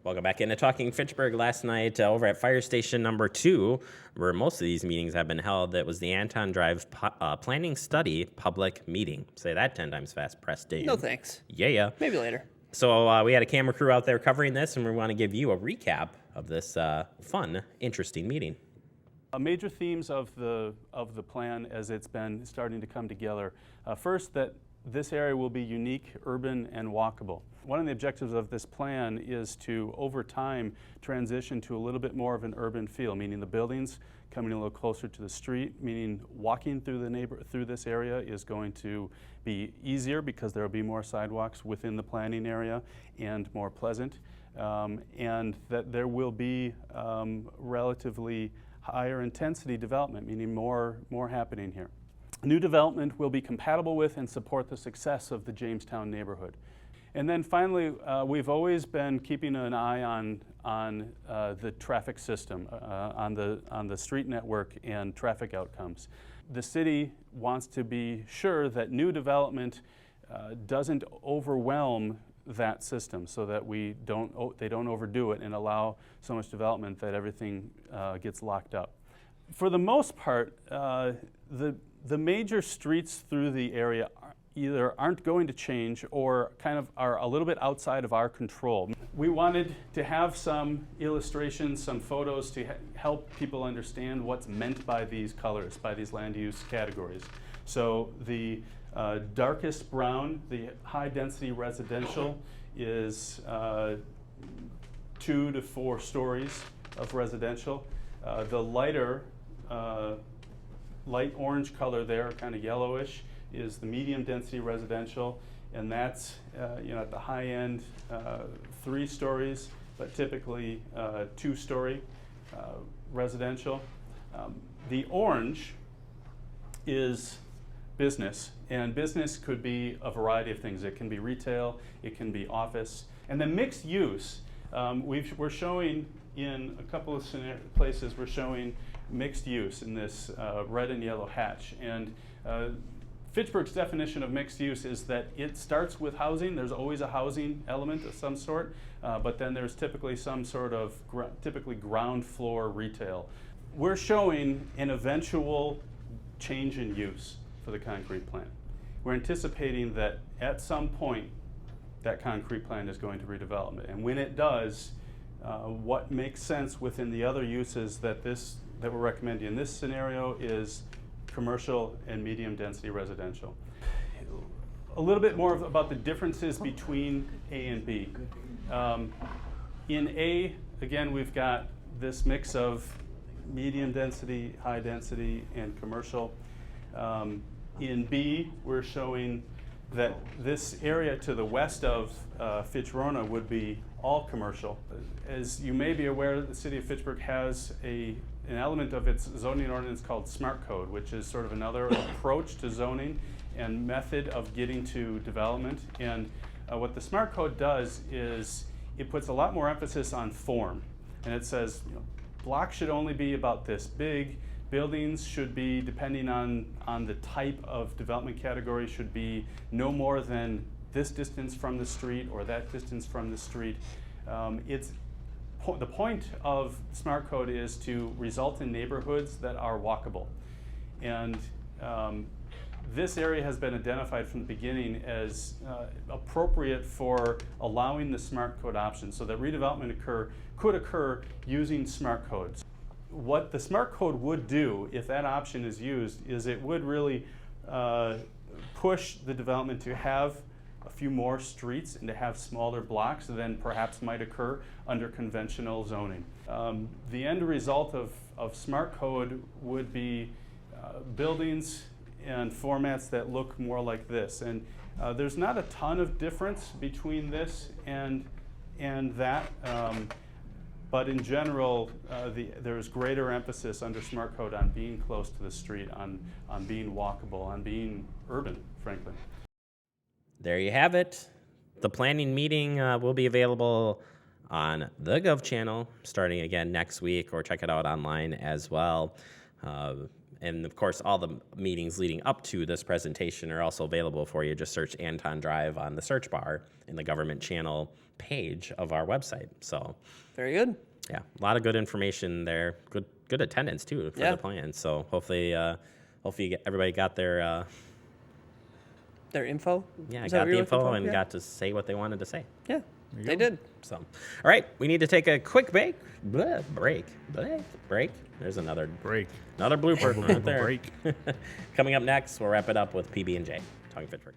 Welcome back into Talking Fitchburg. Last night over at Fire Station number 2, where most of these meetings have been held, that was the Anton Drive Planning Study Public Meeting. Say that 10 times fast, Preston. No thanks. Yeah. Maybe later. So we had a camera crew out there covering this, and we want to give you a recap of this fun, interesting meeting. Major themes of the plan as it's been starting to come together. First, that this area will be unique, urban, and walkable. One of the objectives of this plan is to, over time, transition to a little bit more of an urban feel, meaning the buildings coming a little closer to the street, meaning walking through this area is going to be easier because there will be more sidewalks within the planning area and more pleasant, and that there will be relatively higher intensity development, meaning more happening here. New development will be compatible with and support the success of the Jamestown neighborhood. And then finally, we've always been keeping an eye on the traffic system, on the street network and traffic outcomes. The city wants to be sure that new development doesn't overwhelm that system, so that they don't overdo it and allow so much development that everything gets locked up. For the most part, the major streets through the area either aren't going to change or kind of are a little bit outside of our control. We wanted to have some illustrations, some photos to help people understand what's meant by these colors, by these land use categories. So the darkest brown, the high density residential, is 2 to 4 stories of residential. The lighter, light orange color there, kind of yellowish, is the medium density residential, and that's at the high end 3 stories, but typically 2-story residential. The orange is business, and business could be a variety of things. It can be retail, it can be office, and then mixed use. We're showing in a couple of places, we're showing mixed use in this red and yellow hatch. And Fitchburg's definition of mixed use is that it starts with housing. There's always a housing element of some sort, but then there's typically some sort of typically ground floor retail. We're showing an eventual change in use for the concrete plant. We're anticipating that at some point that concrete plant is going to redevelopment, and when it does, what makes sense within the other uses that we're recommending in this scenario is commercial and medium density residential. A little bit more about the differences between A and B. In A, again, we've got this mix of medium density, high density, and commercial. In B, we're showing that this area to the west of Fitch-Rona would be all commercial. As you may be aware, the City of Fitchburg has an element of its zoning ordinance called Smart Code, which is sort of another approach to zoning and method of getting to development. And what the Smart Code does is it puts a lot more emphasis on form. And it says, blocks should only be about this big. Buildings should be, depending on the type of development category, should be no more than this distance from the street or that distance from the street. The point of Smart Code is to result in neighborhoods that are walkable. And this area has been identified from the beginning as appropriate for allowing the Smart Code option, so that redevelopment could occur using Smart Codes. What the Smart Code would do, if that option is used, is it would really push the development to have a few more streets and to have smaller blocks than perhaps might occur under conventional zoning. The end result of Smart Code would be buildings and formats that look more like this. And there's not a ton of difference between this and that. But in general, there's greater emphasis under Smart Code on being close to the street, on being walkable, on being urban, frankly. There you have it. The planning meeting will be available on the Gov channel starting again next week, or check it out online as well. And of course, all the meetings leading up to this presentation are also available for you. Just search Anton Drive on the search bar in the government channel page of our website. So Very good. yeah, a lot of good information there. Good attendance too for the plan. So hopefully everybody got their info. yeah, Is that got what the you're info looking for? and Yeah. got to say what they wanted to say. Yeah, they did. So, all right, we need to take a quick break. Break. There's another Break. blooper right there. Break. Coming up next, we'll wrap it up with PB&J, Talking Fitchburg.